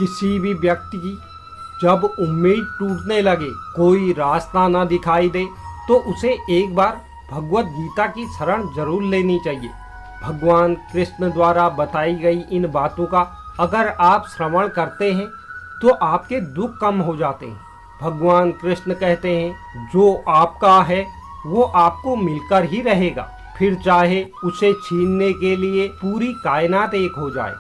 किसी भी व्यक्ति की जब उम्मीद टूटने लगे, कोई रास्ता ना दिखाई दे, तो उसे एक बार भगवत गीता की शरण जरूर लेनी चाहिए। भगवान कृष्ण द्वारा बताई गई इन बातों का अगर आप श्रवण करते हैं तो आपके दुख कम हो जाते हैं। भगवान कृष्ण कहते हैं, जो आपका है वो आपको मिलकर ही रहेगा, फिर चाहे उसे छीनने के लिए पूरी कायनात एक हो जाए।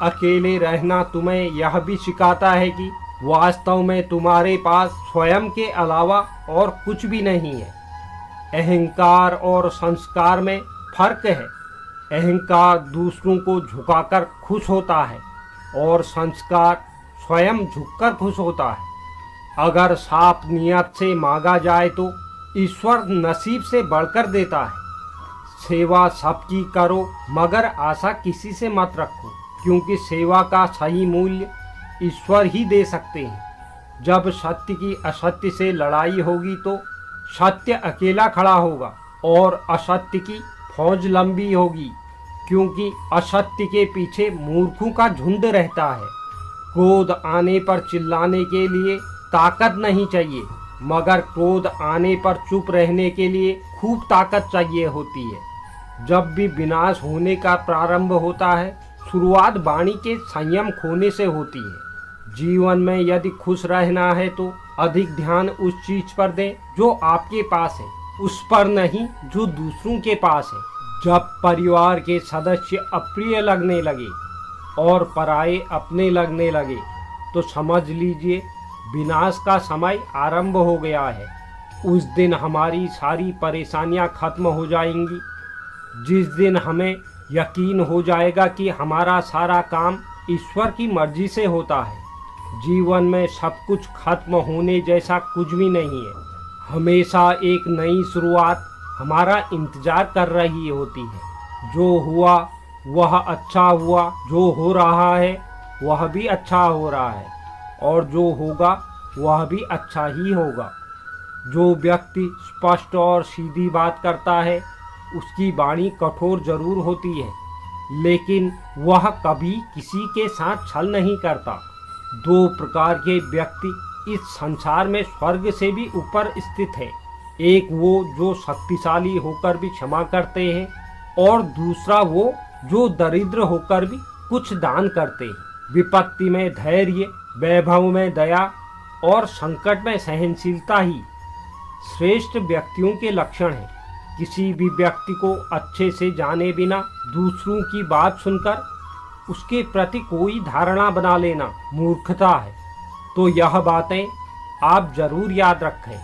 अकेले रहना तुम्हें यह भी सिखाता है कि वास्तव में तुम्हारे पास स्वयं के अलावा और कुछ भी नहीं है। अहंकार और संस्कार में फर्क है। अहंकार दूसरों को झुकाकर खुश होता है और संस्कार स्वयं झुककर खुश होता है। अगर साफ नियत से मांगा जाए तो ईश्वर नसीब से बढ़कर देता है। सेवा सबकी करो मगर आशा किसी से मत रखो, क्योंकि सेवा का सही मूल्य ईश्वर ही दे सकते हैं। जब सत्य की असत्य से लड़ाई होगी तो सत्य अकेला खड़ा होगा और असत्य की फौज लंबी होगी, क्योंकि असत्य के पीछे मूर्खों का झुंड रहता है। क्रोध आने पर चिल्लाने के लिए ताकत नहीं चाहिए, मगर क्रोध आने पर चुप रहने के लिए खूब ताकत चाहिए होती है। जब भी विनाश होने का प्रारंभ होता है, शुरुआत वाणी के संयम खोने से होती है। जीवन में यदि खुश रहना है तो अधिक ध्यान उस चीज पर दें जो आपके पास है, उस पर नहीं जो दूसरों के पास है। जब परिवार के सदस्य अप्रिय लगने लगे और पराये अपने लगने लगे तो समझ लीजिए विनाश का समय आरंभ हो गया है। उस दिन हमारी सारी परेशानियां खत्म हो जाएंगी। जिस दिन हमें यकीन हो जाएगा कि हमारा सारा काम ईश्वर की मर्जी से होता है। जीवन में सब कुछ खत्म होने जैसा कुछ भी नहीं है। हमेशा एक नई शुरुआत हमारा इंतजार कर रही होती है। जो हुआ वह अच्छा हुआ, जो हो रहा है वह भी अच्छा हो रहा है, और जो होगा वह भी अच्छा ही होगा। जो व्यक्ति स्पष्ट और सीधी बात करता है उसकी वाणी कठोर जरूर होती है, लेकिन वह कभी किसी के साथ छल नहीं करता। दो प्रकार के व्यक्ति इस संसार में स्वर्ग से भी ऊपर स्थित है। एक वो जो शक्तिशाली होकर भी क्षमा करते हैं, और दूसरा वो जो दरिद्र होकर भी कुछ दान करते हैं। विपत्ति में धैर्य, वैभव में दया और संकट में सहनशीलता ही श्रेष्ठ व्यक्तियों के लक्षण हैं। किसी भी व्यक्ति को अच्छे से जाने बिना दूसरों की बात सुनकर उसके प्रति कोई धारणा बना लेना मूर्खता है। तो यह बातें आप जरूर याद रखें।